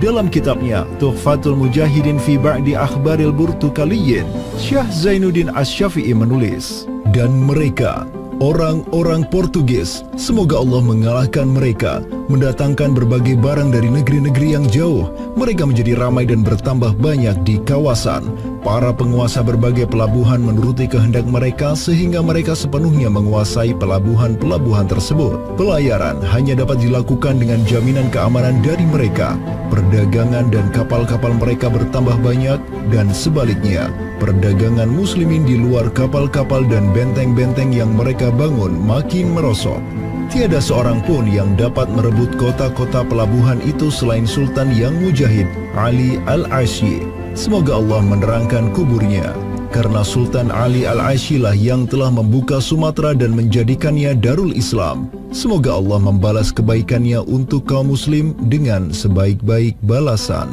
Dalam kitabnya Tuhfatul Mujahidin fi Ba'di Akhbaril Burtukaliyin, Syekh Zainuddin Asy-Syafi'i menulis, dan mereka, orang-orang Portugis, semoga Allah mengalahkan mereka, mendatangkan berbagai barang dari negeri-negeri yang jauh. Mereka menjadi ramai dan bertambah banyak di kawasan. Para penguasa berbagai pelabuhan menuruti kehendak mereka sehingga mereka sepenuhnya menguasai pelabuhan-pelabuhan tersebut. Pelayaran hanya dapat dilakukan dengan jaminan keamanan dari mereka. Perdagangan dan kapal-kapal mereka bertambah banyak dan sebaliknya, perdagangan muslimin di luar kapal-kapal dan benteng-benteng yang mereka bangun makin merosot. Tiada seorang pun yang dapat merebut kota-kota pelabuhan itu selain Sultan yang mujahid, Ali Al-Ashi. Semoga Allah menerangkan kuburnya, karena Sultan Ali Al-Ashi lah yang telah membuka Sumatera dan menjadikannya Darul Islam. Semoga Allah membalas kebaikannya untuk kaum muslim dengan sebaik-baik balasan.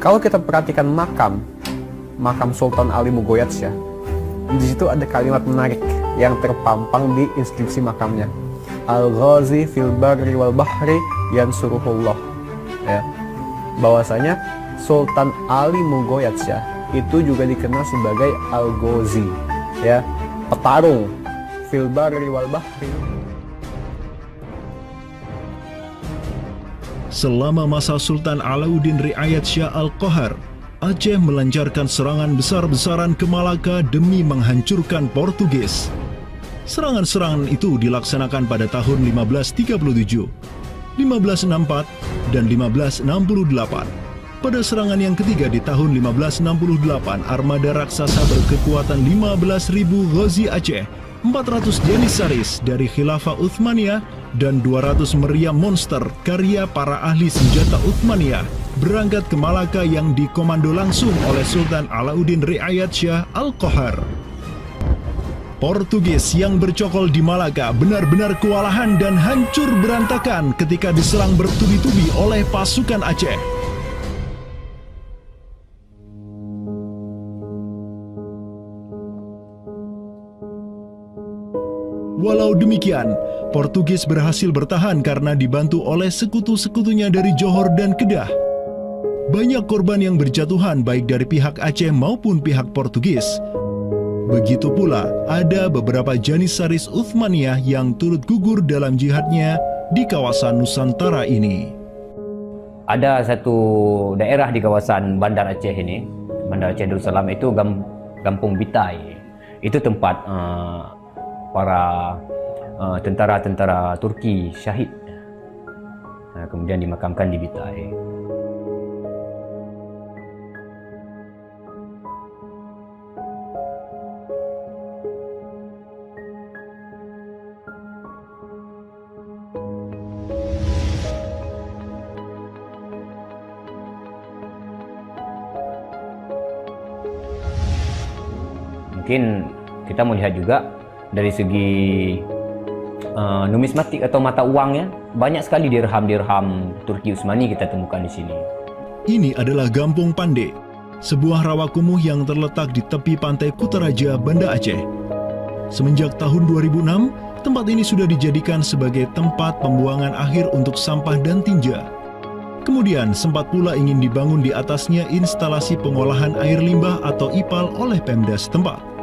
Kalau kita perhatikan makam Sultan Ali Mugoyatsyah, di situ ada kalimat menarik yang terpampang di inskripsi makamnya. Al-Ghazi fil barri wal bahri yansuruhullah. Ya. Bahwasanya Sultan Ali Mugoyatsyah itu juga dikenal sebagai Al-Ghazi, ya, petarung fil barri wal bahri. Selama masa Sultan Alauddin Riayat Shah Al-Qahar, Aceh melancarkan serangan besar-besaran ke Malaka demi menghancurkan Portugis. Serangan-serangan itu dilaksanakan pada tahun 1537, 1564, dan 1568. Pada serangan yang ketiga di tahun 1568, armada raksasa berkekuatan 15.000 Ghazi Aceh, 400 Janissaris dari Khilafah Uthmaniyah, dan 200 meriam monster karya para ahli senjata Uthmaniyah berangkat ke Malaka yang dikomando langsung oleh Sultan Alauddin Riayat Shah Al-Qahar. Portugis yang bercokol di Malaka benar-benar kewalahan dan hancur berantakan ketika diserang bertubi-tubi oleh pasukan Aceh. Walau demikian, Portugis berhasil bertahan karena dibantu oleh sekutu-sekutunya dari Johor dan Kedah. Banyak korban yang berjatuhan baik dari pihak Aceh maupun pihak Portugis. Begitu pula ada beberapa Janissaris Uthmaniyah yang turut gugur dalam jihadnya di kawasan Nusantara ini. Ada satu daerah di kawasan Bandar Aceh ini, Bandar Aceh Darussalam itu Kampung Bitai. Itu tempat para tentara-tentara Turki syahid. Kemudian dimakamkan di Bitai. Mungkin kita melihat juga dari segi numismatik atau mata uangnya, banyak sekali dirham-dirham Turki Utsmani kita temukan di sini. Ini adalah Gampung Pande, sebuah rawa kumuh yang terletak di tepi pantai Kutaraja, Banda Aceh. Semenjak tahun 2006, tempat ini sudah dijadikan sebagai tempat pembuangan akhir untuk sampah dan tinja. Kemudian sempat pula ingin dibangun di atasnya instalasi pengolahan air limbah atau IPAL oleh Pemda setempat.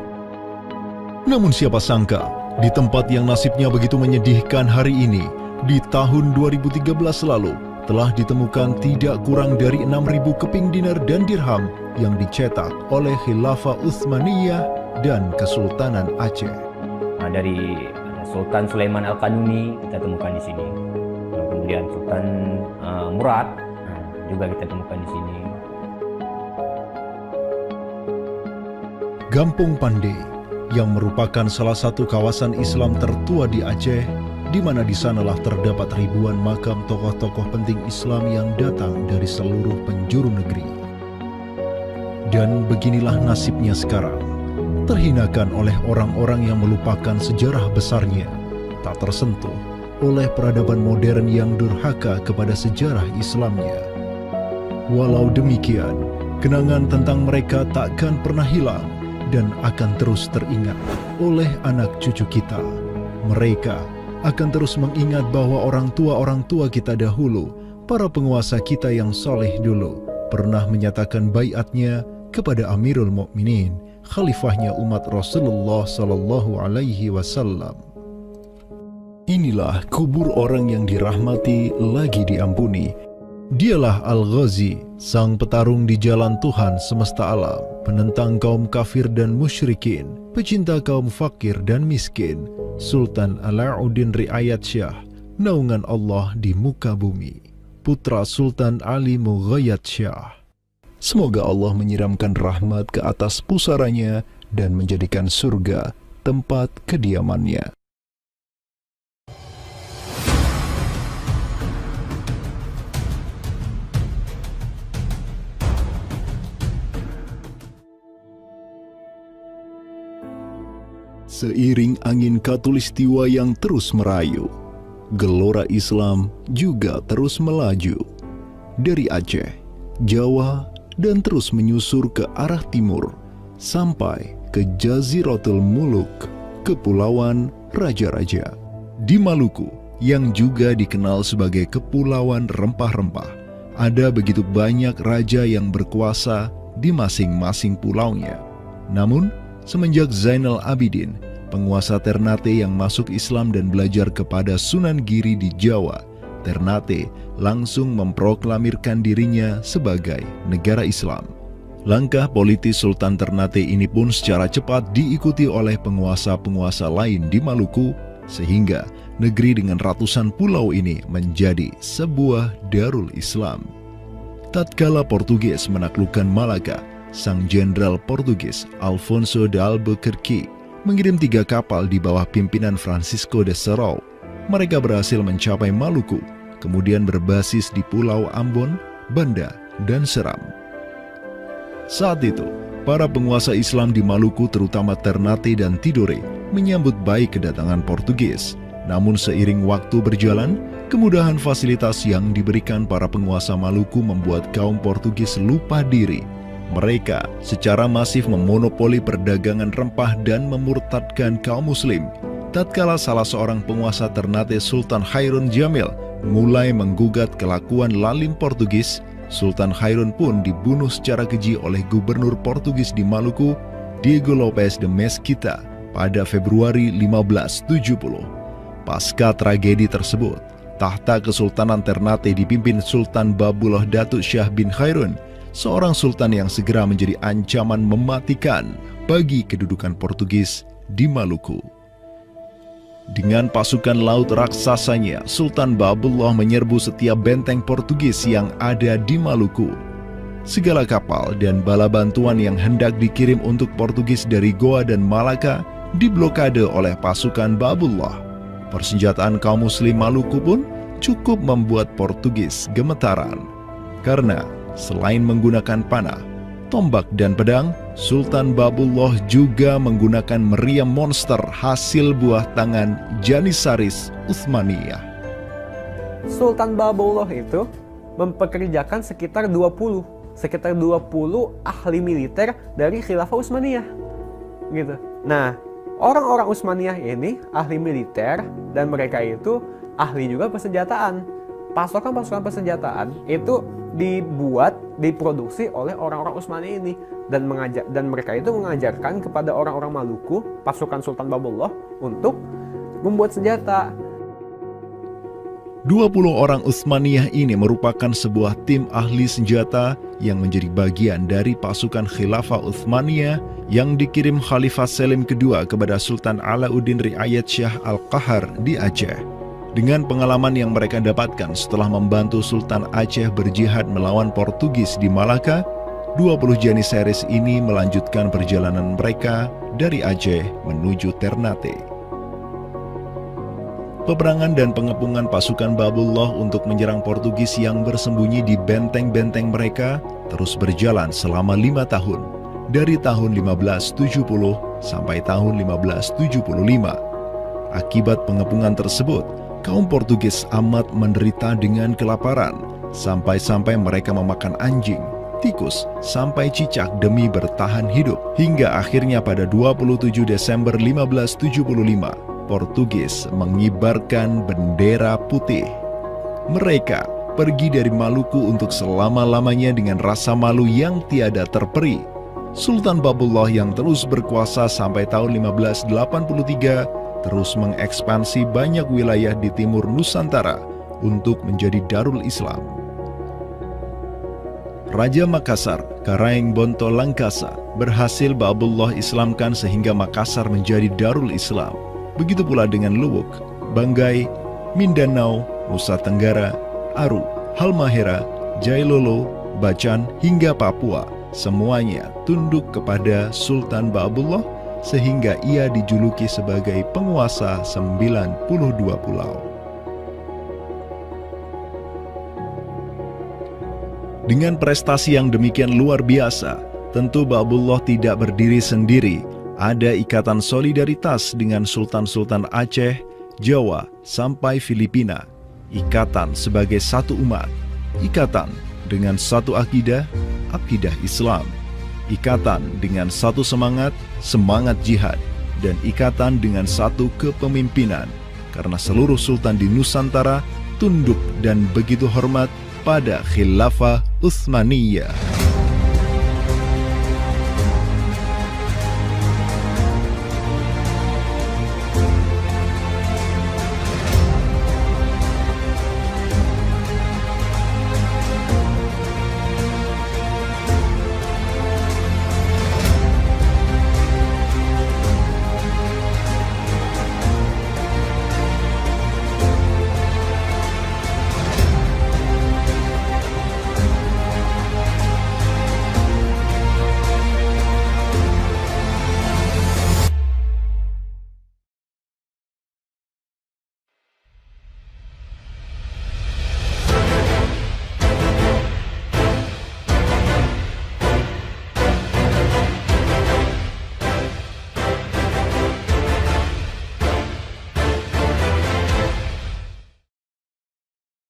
Namun siapa sangka, di tempat yang nasibnya begitu menyedihkan hari ini, di tahun 2013 lalu, telah ditemukan tidak kurang dari 6.000 keping dinar dan dirham yang dicetak oleh Khilafah Utsmaniyah dan Kesultanan Aceh. Dari Sultan Sulaiman Al-Kanuni kita temukan di sini. Kemudian Sultan Murad juga kita temukan di sini. Gampung Pande yang merupakan salah satu kawasan Islam tertua di Aceh, di mana di sanalah terdapat ribuan makam tokoh-tokoh penting Islam yang datang dari seluruh penjuru negeri. Dan beginilah nasibnya sekarang, terhinakan oleh orang-orang yang melupakan sejarah besarnya, tak tersentuh oleh peradaban modern yang durhaka kepada sejarah Islamnya. Walau demikian, kenangan tentang mereka takkan pernah hilang dan akan terus teringat oleh anak cucu kita. Mereka akan terus mengingat bahwa orang tua kita dahulu, para penguasa kita yang soleh dulu, pernah menyatakan baiatnya kepada Amirul Mukminin, khalifahnya umat Rasulullah Sallallahu Alaihi Wasallam. Inilah kubur orang yang dirahmati lagi diampuni, Dialah Al-Ghazi, sang petarung di jalan Tuhan semesta alam, penentang kaum kafir dan musyrikin, pecinta kaum fakir dan miskin, Sultan Alauddin Riayat Shah, naungan Allah di muka bumi, putra Sultan Ali Mughayat Shah. Semoga Allah menyiramkan rahmat ke atas pusaranya dan menjadikan surga tempat kediamannya. Seiring angin Katulistiwa yang terus merayu, gelora Islam juga terus melaju dari Aceh, Jawa, dan terus menyusur ke arah timur sampai ke Jaziratul Muluk, Kepulauan Raja-Raja. Di Maluku, yang juga dikenal sebagai Kepulauan Rempah-Rempah, ada begitu banyak raja yang berkuasa di masing-masing pulaunya. Namun, semenjak Zainal Abidin, penguasa Ternate yang masuk Islam dan belajar kepada Sunan Giri di Jawa, Ternate langsung memproklamirkan dirinya sebagai negara Islam. Langkah politis Sultan Ternate ini pun secara cepat diikuti oleh penguasa-penguasa lain di Maluku, sehingga negeri dengan ratusan pulau ini menjadi sebuah darul Islam. Tatkala Portugis menaklukkan Malaka, sang jenderal Portugis Alfonso de Albuquerque mengirim 3 kapal di bawah pimpinan Francisco de Serrao. Mereka berhasil mencapai Maluku, kemudian berbasis di Pulau Ambon, Banda, dan Seram. Saat itu, para penguasa Islam di Maluku terutama Ternate dan Tidore menyambut baik kedatangan Portugis. Namun seiring waktu berjalan, kemudahan fasilitas yang diberikan para penguasa Maluku membuat kaum Portugis lupa diri. Mereka secara masif memonopoli perdagangan rempah dan memurtadkan kaum muslim. Tatkala salah seorang penguasa Ternate, Sultan Hairun Jamil, mulai menggugat kelakuan lalim Portugis, Sultan Hairun pun dibunuh secara keji oleh gubernur Portugis di Maluku, Diego Lopes de Mesquita, pada Februari 1570. Pasca tragedi tersebut, tahta Kesultanan Ternate dipimpin Sultan Babullah Datuk Shah bin Hairun, seorang sultan yang segera menjadi ancaman mematikan bagi kedudukan Portugis di Maluku. Dengan pasukan laut raksasanya, Sultan Babullah menyerbu setiap benteng Portugis yang ada di Maluku. Segala kapal dan bala bantuan yang hendak dikirim untuk Portugis dari Goa dan Malaka diblokade oleh pasukan Babullah. Persenjataan kaum muslim Maluku pun cukup membuat Portugis gemetaran. Karena selain menggunakan panah, tombak, dan pedang, Sultan Babullah juga menggunakan meriam monster hasil buah tangan Janissaris Utsmaniyah. Sultan Babullah itu mempekerjakan sekitar 20 ahli militer dari Khilafah Utsmaniyah. Gitu. Nah, orang-orang Utsmaniyah ini ahli militer dan mereka itu ahli juga persenjataan. Pasukan-pasukan persenjataan itu diproduksi oleh orang-orang Utsmani ini dan mereka itu mengajarkan kepada orang-orang Maluku, pasukan Sultan Babullah, untuk membuat senjata. 20 orang Utsmaniyah ini merupakan sebuah tim ahli senjata yang menjadi bagian dari pasukan Khilafah Utsmaniyah yang dikirim Khalifah Selim II kepada Sultan Alauddin Riayat Shah Al-Qahar di Aceh. Dengan pengalaman yang mereka dapatkan setelah membantu Sultan Aceh berjihad melawan Portugis di Malaka, 20 Janissaris ini melanjutkan perjalanan mereka dari Aceh menuju Ternate. Peperangan dan pengepungan pasukan Babullah untuk menyerang Portugis yang bersembunyi di benteng-benteng mereka terus berjalan selama 5 tahun, dari tahun 1570 sampai tahun 1575. Akibat pengepungan tersebut, kaum Portugis amat menderita dengan kelaparan, sampai-sampai mereka memakan anjing, tikus, sampai cicak demi bertahan hidup. Hingga akhirnya pada 27 Desember 1575, Portugis mengibarkan bendera putih. Mereka pergi dari Maluku untuk selama-lamanya dengan rasa malu yang tiada terperi. Sultan Babullah yang terus berkuasa sampai tahun 1583 terus mengekspansi banyak wilayah di timur Nusantara untuk menjadi Darul Islam. Raja Makassar, Karaeng Bonto Langkasa, berhasil Ba'abullah Islamkan sehingga Makassar menjadi Darul Islam. Begitu pula dengan Luwuk, Banggai, Mindanao, Nusa Tenggara, Aru, Halmahera, Jailolo, Bacan, hingga Papua. Semuanya tunduk kepada Sultan Ba'abullah sehingga ia dijuluki sebagai penguasa 92 pulau. Dengan prestasi yang demikian luar biasa, tentu Ba'abullah tidak berdiri sendiri. Ada ikatan solidaritas dengan sultan-sultan Aceh, Jawa, sampai Filipina. Ikatan sebagai satu umat. Ikatan dengan satu akidah, akidah Islam. Ikatan dengan satu semangat, semangat jihad. Dan ikatan dengan satu kepemimpinan. Karena seluruh sultan di Nusantara tunduk dan begitu hormat pada Khilafah Utsmaniyah.